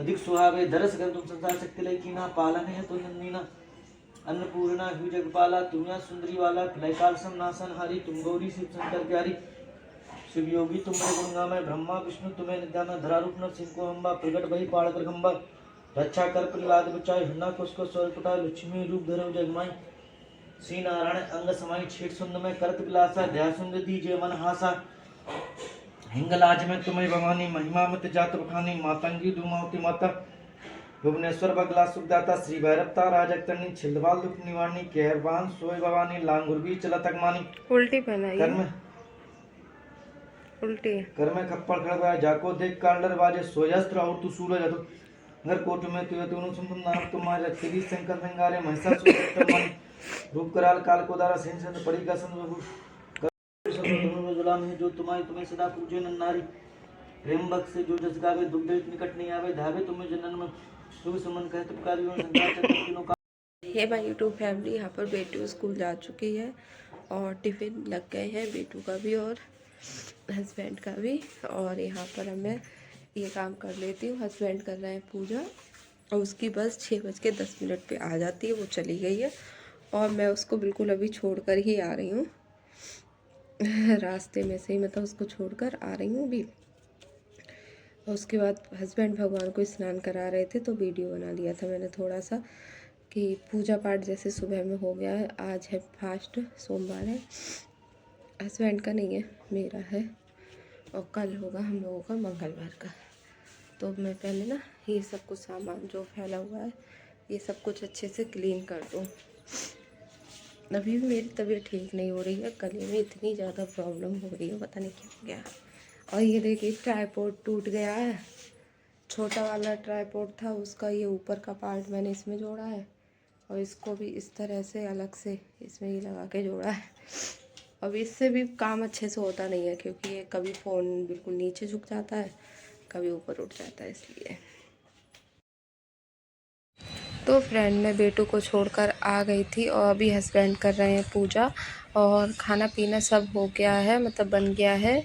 अधिक सुहावे दरस कर तुम संसार शक्ति लय कीना, पालन है तो नंदीना अन्नपूर्णा हु जगपाला, तुम सुंदरी वाला प्रलय काल सम नासन हारी, तुम गौरी शिव शंकर प्यारी, शिव योगी तुम्हारे गुणगा में ब्रह्मा विष्णु तुम्हें नित्याना, धरा रूप न सिंह हम्बा, प्रगट वही पाड़ कर खम्बा, रक्षा कर प्रहलाद बचाए, हन्ना कुछ स्वर कुटा, लक्ष्मी रूप धरो जगमाई, श्री नारायण अंग समाई, छेट सुंद में करत विलासा, दया सुंद दीजे मन हासा, हिंगलाज में तुम्हें भवानी, महिमा मत जात बखानी, मातंगी दुमावती माता, भुवनेश्वर बगला सुखदाता, श्री भैरवता राजकर्णी, छिंदवाल दुख निवारणी, केहरबान सोय भवानी, लांगुरबी चलत अगमानी, उल्टी पहनाई कर में उल्टी कर में खप्पड़ खड़गया, जाको देख कांडर बाजे, सोयस्त्र और तू सूरज अतो, नगर कोट में तुय तुनु संपन्न नाम तुम्हारे, तेरी शंकर संगारे महिषासुर सप्तमणि, रूप कराल काल को दारा सेन संत पड़ी का संग जुलाम है जो तुम्हें सदा पूजे नारी, प्रेम भक्त से जो जस गावे, दुग्ध निकट नहीं आवे, धावे तुम्हें जनन में तुम सुमन कहत पुकारी हो, संसार चक्र तीनों का। हे भाई यूट्यूब फैमिली, यहाँ पर बेटू स्कूल जा चुकी है और टिफ़िन लग गए हैं बेटू का भी और हस्बैंड का भी। और यहाँ पर अब मैं ये काम कर लेती हूँ। हस्बैंड कर रहे हैं पूजा और उसकी बस 6:10 पे आ जाती है, वो चली गई है और मैं उसको बिल्कुल अभी छोड़कर ही आ रही हूँ। रास्ते में से ही मतलब उसको छोड़कर आ रही हूँ अभी। और उसके बाद हस्बैंड भगवान को स्नान करा रहे थे तो वीडियो बना लिया था मैंने थोड़ा सा कि पूजा पाठ जैसे सुबह में हो गया है। आज है फास्ट, सोमवार है, हस्बैंड का नहीं है, मेरा है, और कल होगा हम लोगों का मंगलवार का। तो मैं पहले ना ये सब कुछ सामान जो फैला हुआ है ये सब कुछ अच्छे से क्लीन कर दूँ। अभी भी मेरी तबीयत ठीक नहीं हो रही है, गले में इतनी ज़्यादा प्रॉब्लम हो रही है, पता नहीं क्या हो गया। और ये देखिए ट्राइपॉड टूट गया है, छोटा वाला ट्राइपॉड था उसका ये ऊपर का पार्ट मैंने इसमें जोड़ा है और इसको भी इस तरह से अलग से इसमें ये लगा के जोड़ा है। अब इससे भी काम अच्छे से होता नहीं है क्योंकि ये कभी फ़ोन बिल्कुल नीचे झुक जाता है, कभी ऊपर उठ जाता है, इसलिए। तो फ्रेंड मैं बेटू को छोड़कर आ गई थी और अभी हस्बैंड कर रहे हैं पूजा और खाना पीना सब हो गया है, मतलब बन गया है।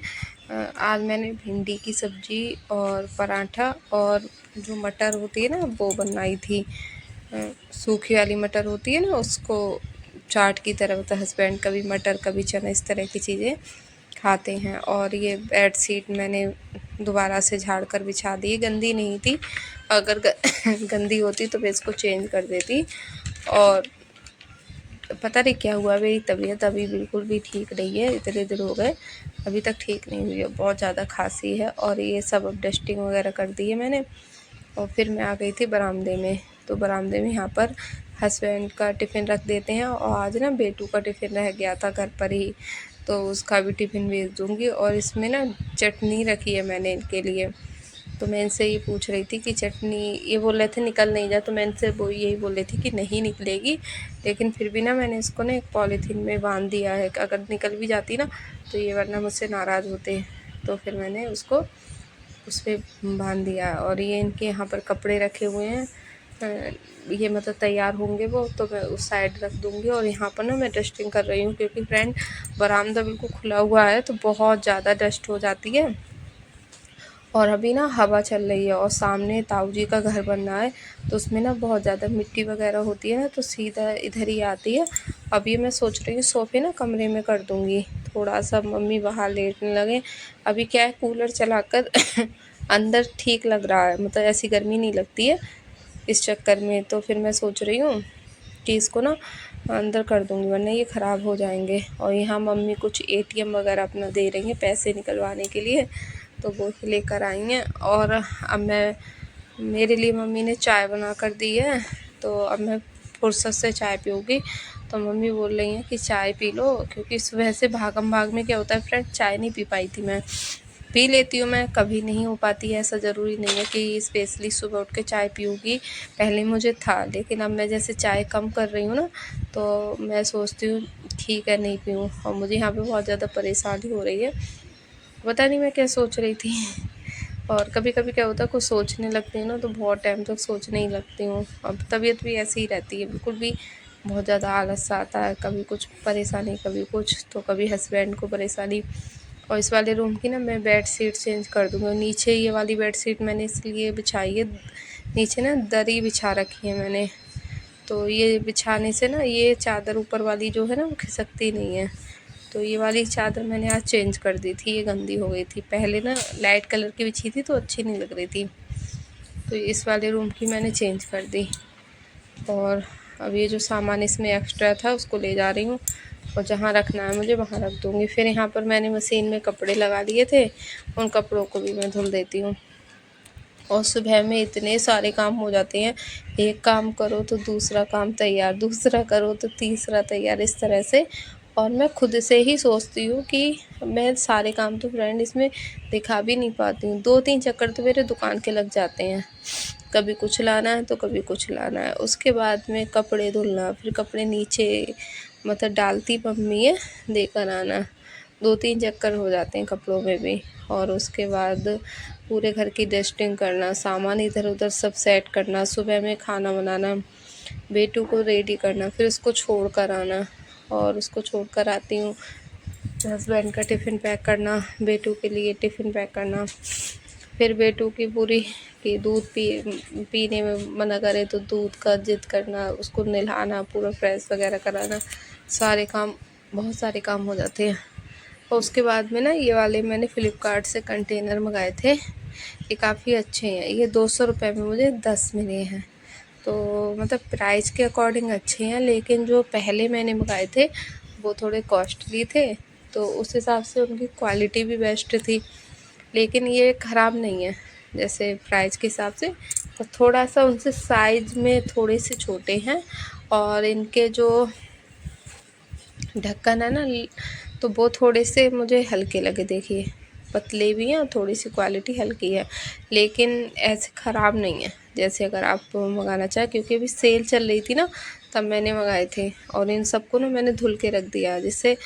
आज मैंने भिंडी की सब्ज़ी और पराठा और जो मटर होती है ना वो बनाई थी, सूखी वाली मटर होती है ना, उसको चाट की तरह, मतलब हस्बैंड कभी मटर कभी चना इस तरह की चीज़ें खाते हैं। और ये बेड शीट मैंने दोबारा से झाड़ कर बिछा दी, गंदी नहीं थी, अगर गंदी होती तो मैं इसको चेंज कर देती। और पता नहीं क्या हुआ, मेरी तबीयत अभी बिल्कुल भी ठीक नहीं है, इतने दिन हो गए अभी तक ठीक नहीं हुई है, बहुत ज़्यादा खांसी है। और ये सब अब डस्टिंग वगैरह कर दी है मैंने और फिर मैं आ गई थी बरामदे में। तो बरामदे में यहाँ पर हस्बैंड का टिफ़िन रख देते हैं और आज ना बेटू का टिफ़िन रह गया था घर पर ही, तो उसका भी टिफ़िन भेज दूँगी। और इसमें ना चटनी रखी है मैंने इनके लिए, तो मैं इनसे ये पूछ रही थी कि चटनी, ये बोल रहे थे निकल नहीं जा, तो मैं इनसे वो यही बोल रही थी कि नहीं निकलेगी, लेकिन फिर भी ना मैंने इसको ना एक पॉलीथीन में बांध दिया है, अगर निकल भी जाती ना तो ये वरना मुझसे नाराज़ होते, तो फिर मैंने उसको उस पर बांध दिया। और ये इनके यहाँ पर कपड़े रखे हुए हैं, ये मतलब तैयार होंगे वो तो मैं उस साइड रख दूँगी। और यहाँ पर ना मैं डस्टिंग कर रही हूँ क्योंकि फ्रेंड बरामदा बिल्कुल खुला हुआ है तो बहुत ज़्यादा डस्ट हो जाती है। और अभी ना हवा चल रही है और सामने ताऊ जी का घर बन रहा है तो उसमें ना बहुत ज़्यादा मिट्टी वगैरह होती है ना, तो सीधा इधर ही आती है। अब ये मैं सोच रही हूँ सोफ़े ना कमरे में कर दूँगी, थोड़ा सा मम्मी बाहर लेटने लगे। अभी क्या है कूलर चलाकर अंदर ठीक लग रहा है, मतलब ऐसी गर्मी नहीं लगती है इस चक्कर में। तो फिर मैं सोच रही हूँ कि इसको ना अंदर कर दूँगी वरना ये ख़राब हो जाएंगे। और यहाँ मम्मी कुछ ATM वगैरह अपना दे रही हैं पैसे निकलवाने के लिए, तो वो ही लेकर आई हैं। और अब मैं, मेरे लिए मम्मी ने चाय बना कर दी है तो अब मैं फुर्सत से चाय पीऊँगी। तो मम्मी बोल रही हैं कि चाय पी लो, क्योंकि सुबह से भागम भाग में क्या होता है फ्रेंड, चाय नहीं पी पाई थी मैं, पी लेती हूँ मैं, कभी नहीं हो पाती है, ऐसा ज़रूरी नहीं है कि स्पेशली सुबह उठ के चाय पीऊँगी। पहले मुझे था, लेकिन अब मैं जैसे चाय कम कर रही हूँ ना तो मैं सोचती हूँ ठीक है नहीं पीऊँ। और मुझे यहाँ पे बहुत ज़्यादा परेशानी हो रही है, पता नहीं मैं क्या सोच रही थी। और कभी कभी क्या होता है कुछ सोचने लगती हूँ ना तो बहुत टाइम तक सोचने ही लगती हूँ। अब तबीयत भी ऐसी ही रहती है, बिल्कुल भी बहुत ज़्यादा आलस आता है, कभी कुछ परेशानी कभी कुछ, तो कभी हस्बैंड को परेशानी। और इस वाले रूम की ना मैं बेड शीट चेंज कर दूँगी। नीचे ये वाली बेड शीट मैंने इसलिए बिछाई है, नीचे ना दरी बिछा रखी है मैंने, तो ये बिछाने से ना ये चादर ऊपर वाली जो है ना वो खिसकती नहीं है। तो ये वाली चादर मैंने आज चेंज कर दी थी, ये गंदी हो गई थी। पहले ना लाइट कलर की बिछी थी तो अच्छी नहीं लग रही थी, तो इस वाले रूम की मैंने चेंज कर दी। और अब ये जो सामान इसमें एक्स्ट्रा था उसको ले जा रही हूँ और जहाँ रखना है मुझे वहाँ रख दूँगी। फिर यहाँ पर मैंने मशीन में कपड़े लगा लिए थे, उन कपड़ों को भी मैं धुल देती हूँ। और सुबह में इतने सारे काम हो जाते हैं, एक काम करो तो दूसरा काम तैयार, दूसरा करो तो तीसरा तैयार, इस तरह से। और मैं खुद से ही सोचती हूँ कि मैं सारे काम तो फ्रेंड इसमें दिखा भी नहीं पाती हूँ। 2-3 चक्कर तो मेरे दुकान के लग जाते हैं, कभी कुछ लाना है तो कभी कुछ लाना है। उसके बाद में कपड़े धुलना, फिर कपड़े नीचे मतलब डालती मम्मी है, देकर आना, 2-3 चक्कर हो जाते हैं कपड़ों में भी। और उसके बाद पूरे घर की डस्टिंग करना, सामान इधर उधर सब सेट करना, सुबह में खाना बनाना, बेटू को रेडी करना, फिर उसको छोड़ कर आना। और उसको छोड़ कर आती हूँ, हस्बैंड का टिफ़िन पैक करना, बेटू के लिए टिफ़िन पैक करना, फिर बेटू की पूरी कि दूध पीने में मना करे तो दूध का ज़िद करना, उसको नहलाना, पूरा फ्रेश वगैरह कराना, सारे काम, बहुत सारे काम हो जाते हैं। और उसके बाद में ना ये वाले मैंने फ़्लिपकार्ट से कंटेनर मंगाए थे, ये काफ़ी अच्छे हैं। ये 200 रुपये में मुझे 10 मिले हैं, तो मतलब प्राइस के अकॉर्डिंग अच्छे हैं। लेकिन जो पहले मैंने मंगाए थे वो थोड़े कॉस्टली थे, तो उस हिसाब से उनकी क्वालिटी भी बेस्ट थी, लेकिन ये ख़राब नहीं है जैसे प्राइस के हिसाब से। तो थोड़ा सा उनसे साइज़ में थोड़े से छोटे हैं, और इनके जो ढक्कन है ना तो वो थोड़े से मुझे हल्के लगे। देखिए पतले भी हैं और थोड़ी सी क्वालिटी हल्की है, लेकिन ऐसे ख़राब नहीं है जैसे अगर आप मंगाना चाहें, क्योंकि अभी सेल चल रही थी ना तब मैंने मंगाए थे। और इन सबको ना मैंने धुल के रख दिया, जिससे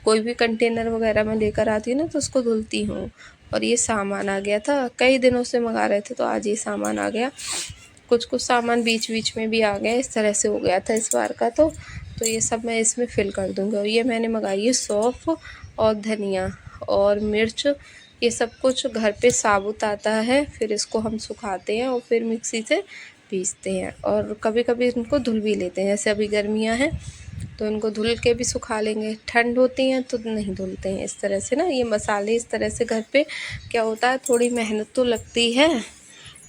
कोई भी कंटेनर वगैरह मैं लेकर आती हूँ ना तो उसको धुलती हूँ। और ये सामान आ गया था, कई दिनों से मंगा रहे थे तो आज ये सामान आ गया। कुछ कुछ सामान बीच बीच में भी आ गया, इस तरह से हो गया था इस बार का। तो ये सब मैं इसमें फ़िल कर दूँगी। और ये मैंने मंगाई है सौंफ और धनिया और मिर्च, ये सब कुछ घर पे साबुत आता है, फिर इसको हम सुखाते हैं और फिर मिक्सी से पीसते हैं। और कभी कभी इनको धुल भी लेते हैं, जैसे अभी गर्मियाँ हैं तो इनको धुल के भी सुखा लेंगे, ठंड होती हैं तो नहीं धुलते हैं। इस तरह से ना ये मसाले इस तरह से घर पे क्या होता है, थोड़ी मेहनत तो लगती है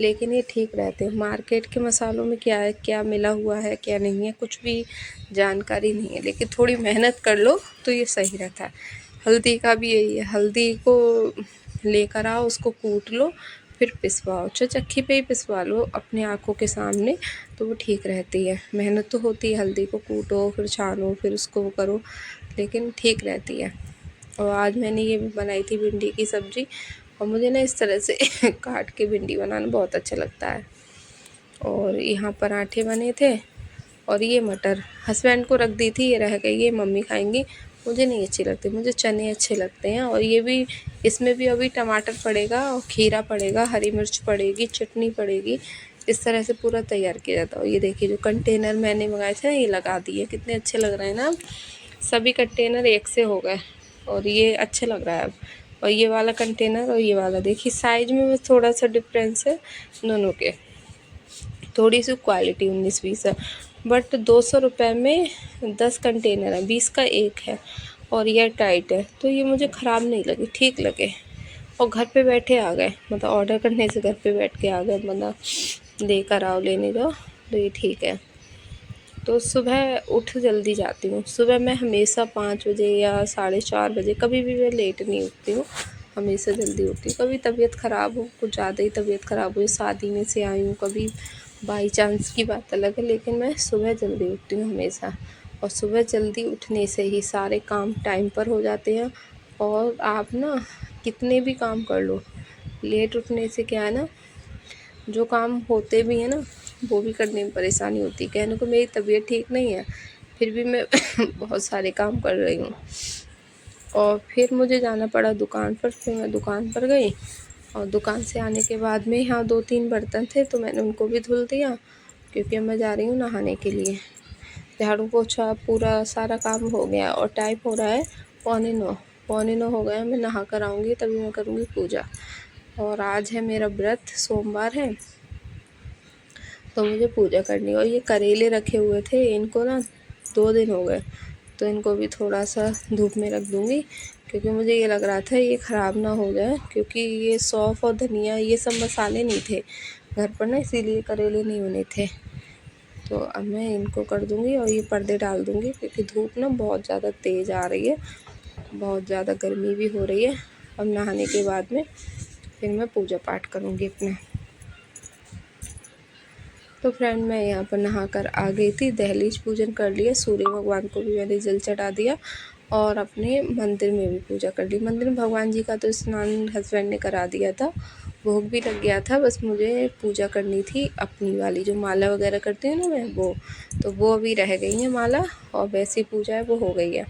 लेकिन ये ठीक रहते हैं। मार्केट के मसालों में क्या है, क्या मिला हुआ है क्या नहीं है, कुछ भी जानकारी नहीं है, लेकिन थोड़ी मेहनत कर लो तो ये सही रहता है। हल्दी का भी यही है, हल्दी को लेकर आओ, उसको कूट लो, फिर पिसवाओ, चक्की पे ही पिसवा लो अपनी आँखों के सामने, तो वो ठीक रहती है। मेहनत तो होती है, हल्दी को कूटो फिर छानो फिर उसको करो, लेकिन ठीक रहती है। और आज मैंने ये बनाई थी भिंडी की सब्ज़ी, और मुझे ना इस तरह से काट के भिंडी बनाना बहुत अच्छा लगता है। और यहाँ पराठे बने थे, और ये मटर हस्बैंड को रख दी थी, ये रह गई, ये मम्मी खाएंगी, मुझे नहीं अच्छी लगती, मुझे चने अच्छे लगते हैं। और ये भी, इसमें भी अभी टमाटर पड़ेगा और खीरा पड़ेगा, हरी मिर्च पड़ेगी, चटनी पड़ेगी, इस तरह से पूरा तैयार किया जाता है। और ये देखिए जो कंटेनर मैंने मंगाए थे ना, ये लगा दिए, कितने अच्छे लग रहे हैं ना, सभी कंटेनर एक से हो गए और ये अच्छे लग रहा है अब। और ये वाला कंटेनर और ये वाला देखिए साइज में बस थोड़ा सा डिफरेंस है दोनों के, थोड़ी सी क्वालिटी 19-20 है, बट 200 रुपये में 10 कंटेनर है, 20 का एक है और ये टाइट है, तो ये मुझे ख़राब नहीं लगे, ठीक लगे। और घर पे बैठे आ गए, मतलब ऑर्डर करने से घर पे बैठ के आ गए, मतलब लेकर आओ लेने जाओ, तो ये ठीक है। तो सुबह उठ जल्दी जाती हूँ, सुबह मैं हमेशा 5 बजे या 4:30 बजे, कभी भी मैं लेट नहीं उठती हूँ, हमेशा जल्दी उठती हूँ। कभी तबीयत ख़राब हो, कुछ ज़्यादा ही तबीयत ख़राब हो, शादी में से आई हूँ, कभी बाई चांस की बात अलग है, लेकिन मैं सुबह जल्दी उठती हूँ हमेशा। और सुबह जल्दी उठने से ही सारे काम टाइम पर हो जाते हैं। और आप ना कितने भी काम कर लो, लेट उठने से क्या है ना, जो काम होते भी हैं ना वो भी करने में परेशानी होती है। कहने को मेरी तबीयत ठीक नहीं है, फिर भी मैं बहुत सारे काम कर रही हूँ। और फिर मुझे जाना पड़ा दुकान पर, फिर मैं दुकान पर गई, और दुकान से आने के बाद में यहाँ 2-3 बर्तन थे तो मैंने उनको भी धुल दिया, क्योंकि अब मैं जा रही हूँ नहाने के लिए। झाड़ू पोछा पूरा सारा काम हो गया और टाइम हो रहा है 8:45, 9:15 हो गए, मैं नहा कर आऊँगी तभी मैं करूँगी पूजा। और आज है मेरा व्रत, सोमवार है, तो मुझे पूजा करनी है। और ये करेले रखे हुए थे, इनको ना 2 दिन हो गए, तो इनको भी थोड़ा सा धूप में रख दूँगी, क्योंकि मुझे ये लग रहा था ये ख़राब ना हो जाए, क्योंकि ये सौंफ और धनिया ये सब मसाले नहीं थे घर पर ना, इसीलिए करेले नहीं बने थे। तो अब मैं इनको कर दूँगी और ये पर्दे डाल दूँगी, क्योंकि धूप ना बहुत ज़्यादा तेज़ आ रही है, बहुत ज़्यादा गर्मी भी हो रही है। अब नहाने के बाद में फिर मैं पूजा पाठ करूँगी अपना। तो फ्रेंड मैं यहाँ पर नहा कर आ गई थी, दहलीज पूजन कर लिया, सूर्य भगवान को भी मैंने जल चढ़ा दिया और अपने मंदिर में भी पूजा कर ली। मंदिर में भगवान जी का तो स्नान हस्बैंड ने करा दिया था, भोग भी लग गया था, बस मुझे पूजा करनी थी अपनी वाली, जो माला वगैरह करती हूँ ना मैं, वो वो अभी रह गई है माला, और वैसी पूजा है वो हो गई है।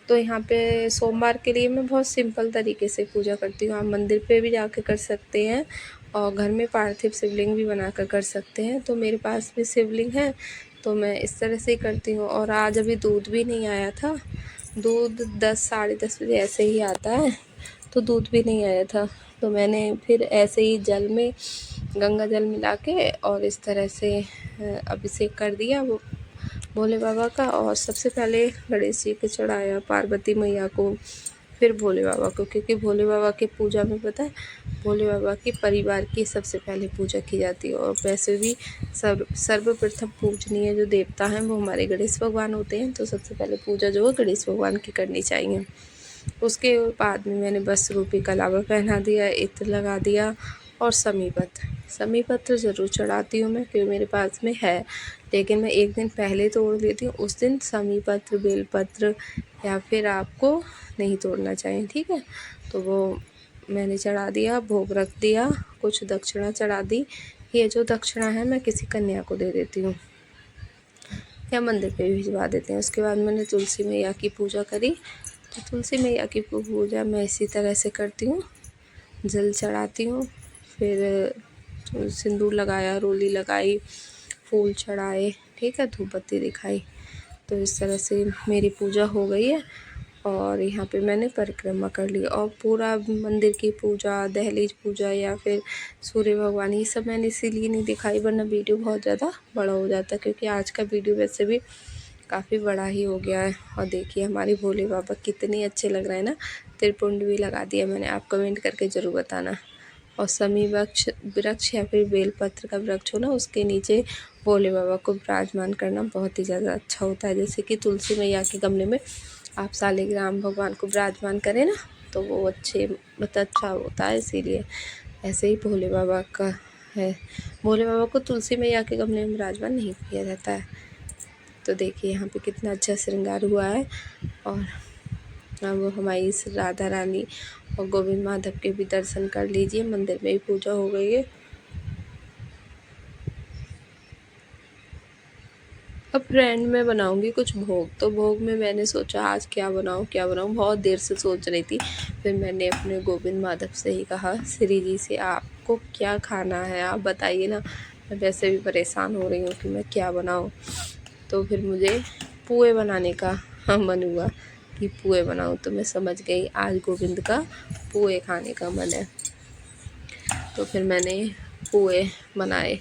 तो यहाँ पे सोमवार के लिए मैं बहुत सिंपल तरीके से पूजा करती हूँ। आप मंदिर पे भी जाके कर सकते हैं और घर में पार्थिव शिवलिंग भी बनाकर कर सकते हैं। तो मेरे पास भी शिवलिंग है, तो मैं इस तरह से ही करती हूँ। और आज अभी दूध भी नहीं आया था, दूध 10 साढ़े 10 बजे ऐसे ही आता है, तो दूध भी नहीं आया था, तो मैंने फिर ऐसे ही जल में गंगा जल मिला के और इस तरह से अभिषेक कर दिया वो भोले बाबा का। और सबसे पहले गणेश जी को चढ़ाया, पार्वती मैया को, फिर भोले बाबा को, क्योंकि भोले बाबा की पूजा में पता है भोले बाबा की परिवार की सबसे पहले पूजा की जाती है। और वैसे भी सर्वप्रथम पूजनीय जो देवता हैं वो हमारे गणेश भगवान होते हैं, तो सबसे पहले पूजा जो है गणेश भगवान की करनी चाहिए। उसके बाद में मैंने बस रूपी कलावा पहना दिया, इत्र लगा दिया और समी पत्र ज़रूर चढ़ाती हूँ मैं, क्योंकि मेरे पास में है, लेकिन मैं एक दिन पहले तोड़ लेती हूँ। उस दिन समी पत्र, बेलपत्र या फिर आपको नहीं तोड़ना चाहिए, ठीक है। तो वो मैंने चढ़ा दिया, भोग रख दिया, कुछ दक्षिणा चढ़ा दी। ये जो दक्षिणा है मैं किसी कन्या को दे देती हूँ या मंदिर पे भिजवा देते हैं। उसके बाद मैंने तुलसी मैया की पूजा करी। तो तुलसी मैया की पूजा मैं इसी तरह से करती हूँ, जल चढ़ाती हूँ, फिर सिंदूर लगाया, रोली लगाई, फूल चढ़ाए, ठीक है, धूप बत्ती दिखाई। तो इस तरह से मेरी पूजा हो गई है और यहाँ पे मैंने परिक्रमा कर ली। और पूरा मंदिर की पूजा, दहलीज पूजा या फिर सूर्य भगवान, ये सब मैंने इसीलिए नहीं दिखाई, वरना वीडियो बहुत ज़्यादा बड़ा हो जाता, क्योंकि आज का वीडियो वैसे भी काफ़ी बड़ा ही हो गया है। और देखिए हमारे भोले बाबा कितने अच्छे लग रहे हैं ना। त्रिपुंड भी लगा दिया मैंने, आप कमेंट करके ज़रूर बताना। और समी वृक्ष या फिर बेलपत्र का वृक्ष हो ना, उसके नीचे भोले बाबा को विराजमान करना बहुत ही ज़्यादा अच्छा होता है। जैसे कि तुलसी मैया के गमले में आप सालिग्राम भगवान को विराजमान करें ना, तो वो मतलब अच्छा होता है, इसीलिए ऐसे ही भोले बाबा का है। भोले बाबा को तुलसी मैया के गमले में विराजमान नहीं किया जाता है। तो देखिए यहाँ पे कितना अच्छा श्रृंगार हुआ है। और अब हमारी इस राधा रानी और गोविंद माधव के भी दर्शन कर लीजिए, मंदिर में ही पूजा हो गई है। अब फ्रेंड मैं बनाऊंगी कुछ भोग, तो भोग में मैंने सोचा आज क्या बनाऊं, बहुत देर से सोच रही थी। फिर मैंने अपने गोविंद माधव से ही कहा, श्री जी से आपको क्या खाना है आप बताइए ना, मैं वैसे भी परेशान हो रही हूँ कि मैं क्या बनाऊँ। तो फिर मुझे पुए बनाने का मन हुआ कि पुए बनाऊँ, तो मैं समझ गई आज गोविंद का पुए खाने का मन है। तो फिर मैंने पुए बनाए।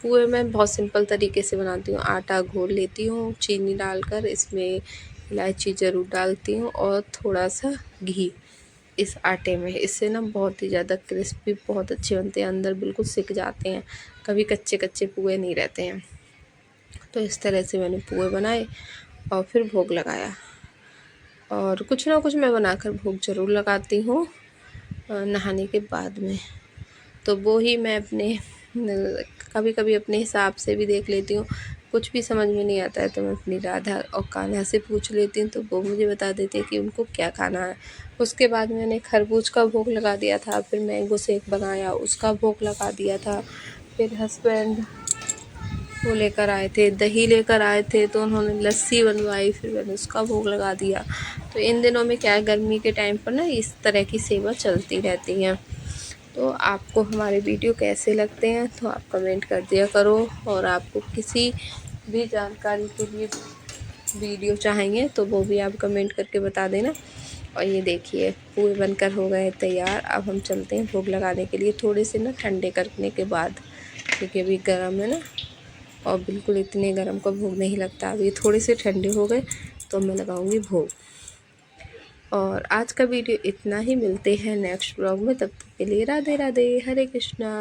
पुए मैं बहुत सिंपल तरीके से बनाती हूँ, आटा घोल लेती हूँ चीनी डालकर, इसमें इलायची ज़रूर डालती हूँ और थोड़ा सा घी इस आटे में। इससे ना बहुत ही ज़्यादा क्रिस्पी बहुत अच्छे बनते हैं, अंदर बिल्कुल सिक जाते हैं, कभी कच्चे कच्चे पुए नहीं रहते हैं। तो इस तरह से मैंने पुए बनाए और फिर भोग लगाया। और कुछ ना कुछ मैं बनाकर भोग ज़रूर लगाती हूँ नहाने के बाद में। तो वो ही मैं अपने कभी कभी अपने हिसाब से भी देख लेती हूँ, कुछ भी समझ में नहीं आता है तो मैं अपनी राधा और कान्हा से पूछ लेती हूँ, तो वो मुझे बता देते हैं कि उनको क्या खाना है। उसके बाद मैंने खरबूज का भोग लगा दिया था, फिर मैंगो शेक बनाया उसका भोग लगा दिया था। फिर हस्बैंड वो लेकर आए थे, दही लेकर आए थे, तो उन्होंने लस्सी बनवाई, फिर मैंने उसका भोग लगा दिया। तो इन दिनों में क्या है, गर्मी के टाइम पर ना इस तरह की सेवा चलती रहती हैं। तो आपको हमारे वीडियो कैसे लगते हैं तो आप कमेंट कर दिया करो। और आपको किसी भी जानकारी के लिए वीडियो चाहेंगे तो वो भी आप कमेंट करके बता देना। और ये देखिए पूरे बनकर हो गए तैयार। अब हम चलते हैं भोग लगाने के लिए, थोड़े से ना ठंडे करने के बाद, क्योंकि अभी गर्म है ना, और बिल्कुल इतने गर्म का भोग नहीं लगता। अभी थोड़े से ठंडे हो गए तो मैं लगाऊंगी भोग। और आज का वीडियो इतना ही, मिलते हैं नेक्स्ट ब्लॉग में, तब तक के लिए राधे राधे, हरे कृष्णा।